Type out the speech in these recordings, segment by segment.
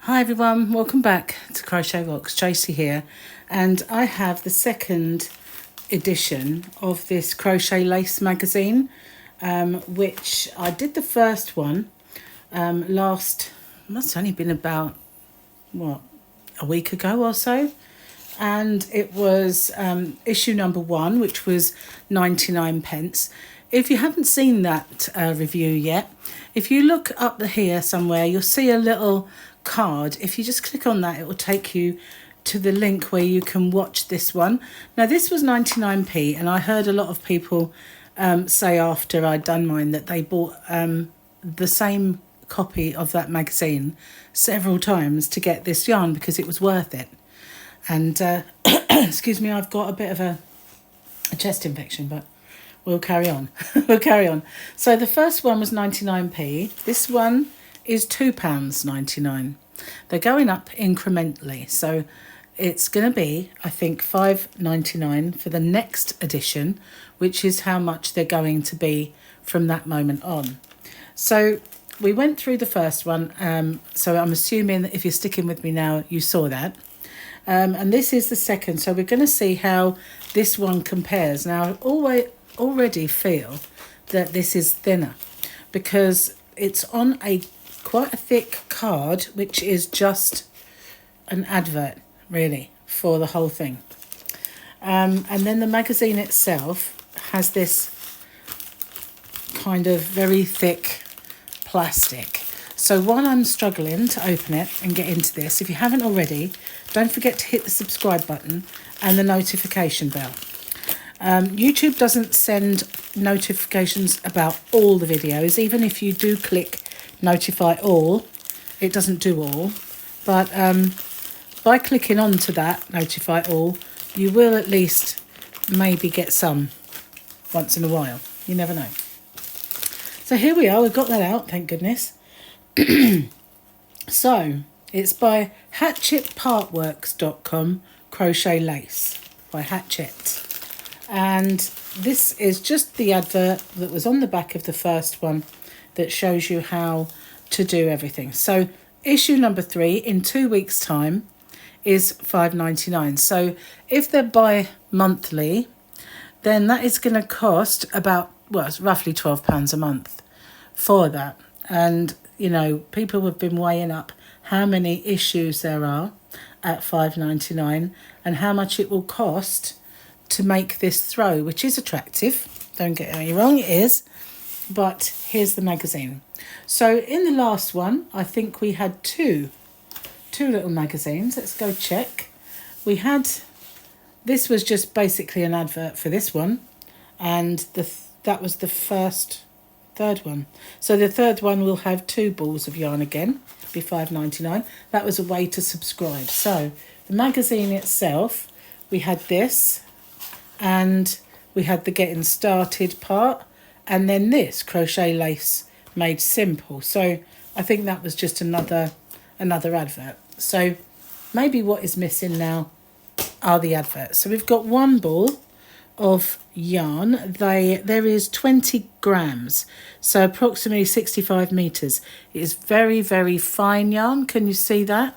Hi everyone, welcome back to Crochet Rocks. Tracy here, and I have the second edition of this crochet lace magazine, which I did the first one must have only been about a week ago or so, and it was issue number 1, which was 99p. If you haven't seen that review yet, if you look up here somewhere, you'll see a little card. If you just click on that, it will take you to the link where you can watch this one. Now this was 99p, and I heard a lot of people say after I'd done mine that they bought the same copy of that magazine several times to get this yarn because it was worth it. And excuse me, I've got a bit of a chest infection, but we'll carry on. We'll carry on. So the first one was 99p. This one is £2.99. They're going up incrementally, so it's going to be, I think, £5.99 for the next edition, which is how much they're going to be from that moment on. So we went through the first one, so I'm assuming that if you're sticking with me now, you saw that. And this is the second, so we're going to see how this one compares. Now, I already feel that this is thinner because it's on quite a thick card, which is just an advert, really, for the whole thing. And then the magazine itself has this kind of very thick plastic. So while I'm struggling to open it and get into this, if you haven't already, don't forget to hit the subscribe button and the notification bell. YouTube doesn't send notifications about all the videos. Even if you do click notify all, it doesn't do all. But by clicking on to that notify all, you will at least maybe get some once in a while. You never know. So here we are, we've got that out, thank goodness. So it's by hatchetpartworks.com, crochet lace by Hatchet. And this is just the advert that was on the back of the first one that shows you how to do everything. So issue number 3 in 2 weeks' time is £5.99. So if they're bi-monthly, then that is going to cost about, well, it's roughly £12 a month for that. And, you know, people have been weighing up how many issues there are at £5.99 and how much it will cost to make this throw, which is attractive. Don't get me wrong, it is. But here's the magazine. So in the last one, I think we had two little magazines. Let's go check. We had, this was just basically an advert for this one, and that was the third one. So the third one will have 2 balls of yarn again, be £5.99. That was a way to subscribe. So the magazine itself, we had this, and we had the getting started part, and then this crochet lace made simple. So I think that was just another advert. So maybe what is missing now are the adverts. So we've got 1 ball of yarn. There is 20 grams, so approximately 65 meters. It is very, very fine yarn. Can you see that?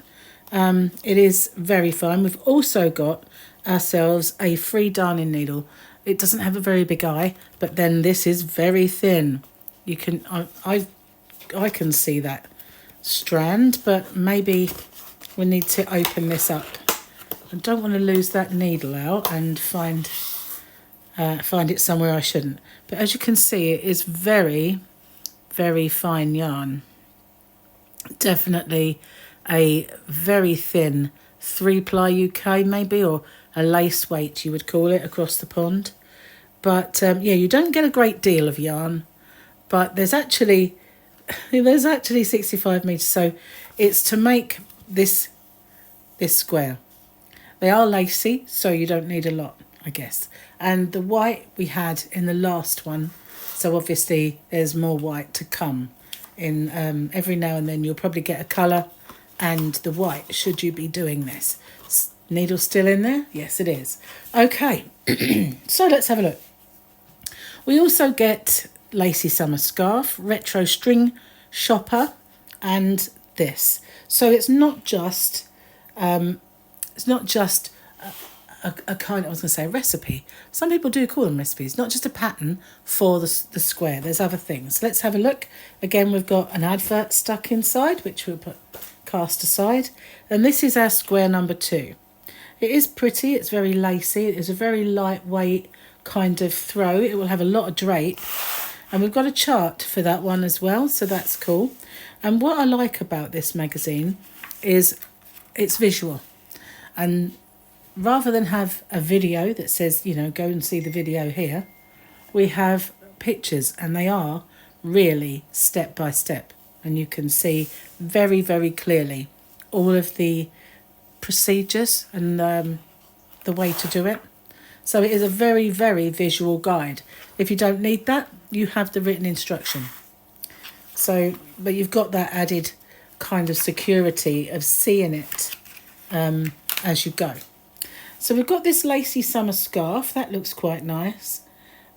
It is very fine. We've also got ourselves a free darning needle. It doesn't have a very big eye, but then this is very thin. You can I can see that strand, but maybe we need to open this up. I don't want to lose that needle out and find it somewhere I shouldn't. But as you can see, it is very, very fine yarn. Definitely a very thin 3-ply UK maybe, or a lace weight you would call it, across the pond. But yeah, you don't get a great deal of yarn, but there's actually 65 meters, so it's to make this square. They are lacy, so you don't need a lot, I guess. And the white we had in the last one, so obviously there's more white to come in. Every now and then you'll probably get a colour and the white, should you be doing this. Needle still in there? Yes, it is. Okay, so let's have a look. We also get Lacy Summer Scarf, Retro String Shopper, and this. So it's not just it's not just a kind of, I was going to say a recipe. Some people do call them recipes, not just a pattern for the square. There's other things. Let's have a look. Again, we've got an advert stuck inside, which we'll put cast aside. And this is our square number 2. It is pretty. It's very lacy. It is a very lightweight kind of throw. It will have a lot of drape. And we've got a chart for that one as well, so that's cool. And what I like about this magazine is it's visual. And rather than have a video that says, you know, go and see the video here, we have pictures, and they are really step by step. And you can see very, very clearly all of the procedures and the way to do it. So it is a very, very visual guide. If you don't need that, you have the written instruction. So, but you've got that added kind of security of seeing it as you go. So we've got this lacy summer scarf. That looks quite nice.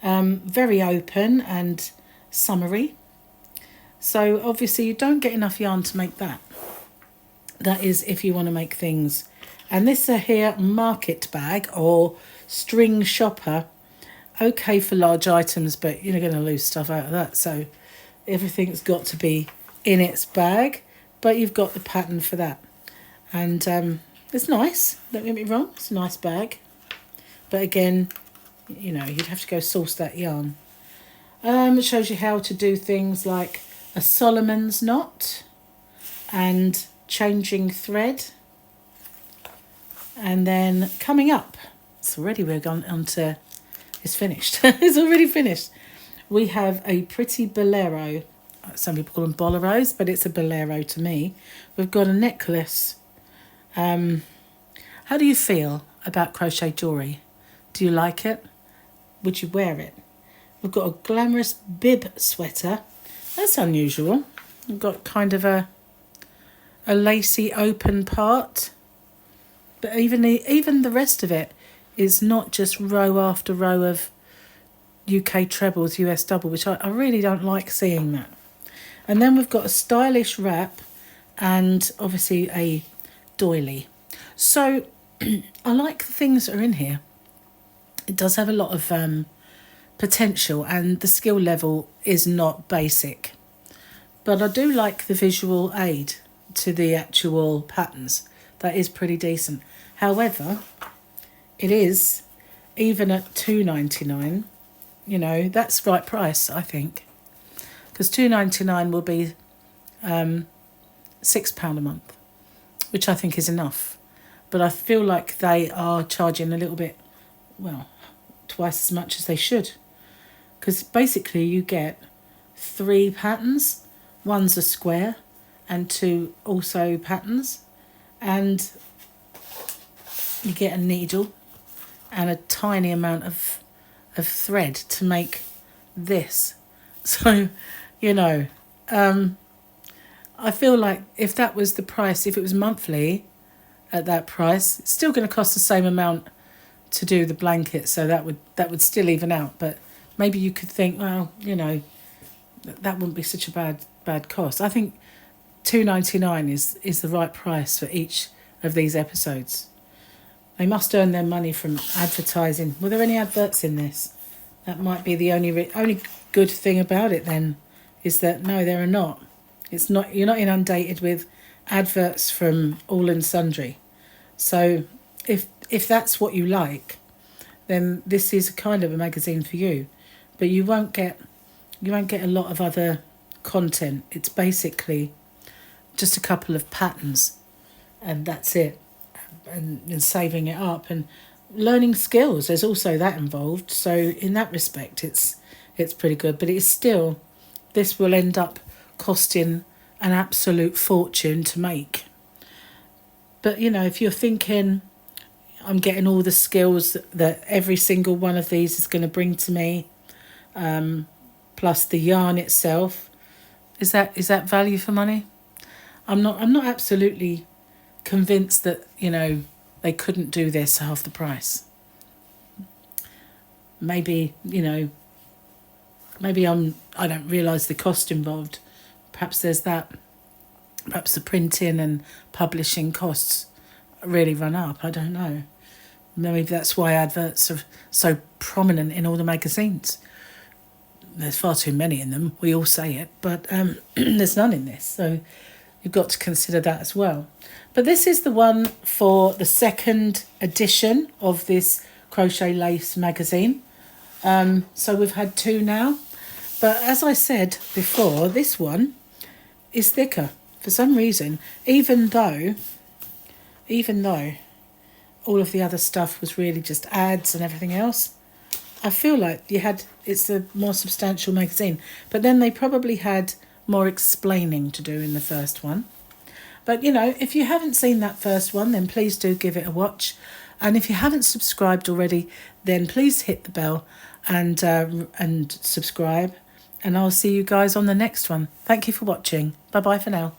Very open and summery. So obviously you don't get enough yarn to make that. That is if you want to make things. And this here market bag or string shopper. Okay for large items, but you're going to lose stuff out of that. So everything's got to be in its bag, but you've got the pattern for that. And it's nice, don't get me wrong, it's a nice bag. But again, you know, you'd have to go source that yarn. It shows you how to do things like a Solomon's knot and changing thread. And then coming up, it's already, we're gone on to, it's finished. It's already finished. We have a pretty bolero. Some people call them boleros, but it's a bolero to me. We've got a necklace. How do you feel about crochet jewellery? Do you like it? Would you wear it? We've got a glamorous bib sweater. That's unusual. We've got kind of a lacy open part. But even the rest of it is not just row after row of UK trebles, US double, which I really don't like seeing that. And then we've got a stylish wrap and obviously a doily. So I like the things that are in here. It does have a lot of potential, and the skill level is not basic. But I do like the visual aid to the actual patterns. That is pretty decent. However, it is, even at $2.99, you know, that's right price, I think. Because $2.99 will be £6 a month, which I think is enough. But I feel like they are charging a little bit, well, twice as much as they should. Because basically you get 3 patterns. One's a square and 2 also patterns. And you get a needle and a tiny amount of thread to make this. So, you know, I feel like if that was the price, if it was monthly at that price, it's still going to cost the same amount to do the blanket, so that would still even out. But maybe you could think, well, you know, that wouldn't be such a bad cost. I think $2.99 is the right price for each of these episodes. They must earn their money from advertising. Were there any adverts in this? That might be the only good thing about it then, is that no, there are not. It's not, you're not inundated with adverts from all and sundry. So if that's what you like, then this is kind of a magazine for you. But you won't get a lot of other content. It's basically just a couple of patterns, and that's it. And saving it up and learning skills. There's also that involved. So in that respect, it's pretty good. But it's still, this will end up costing an absolute fortune to make. But, you know, if you're thinking, I'm getting all the skills that every single one of these is going to bring to me, plus the yarn itself, is that value for money? I'm not absolutely convinced that, you know, they couldn't do this half the price. Maybe, you know, maybe I don't realise the cost involved. Perhaps there's that. perhaps the printing and publishing costs really run up. I don't know. Maybe that's why adverts are so prominent in all the magazines. There's far too many in them. We all say it, but there's none in this. So you've got to consider that as well. But this is the one for the second edition of this Crochet Lace magazine. So we've had 2 now. But as I said before, this one is thicker for some reason, even though all of the other stuff was really just ads and everything else. I feel like it's a more substantial magazine, but then they probably had more explaining to do in the first one. But, if you haven't seen that first one, then please do give it a watch. And if you haven't subscribed already, then please hit the bell and subscribe. And I'll see you guys on the next one. Thank you for watching. Bye-bye for now.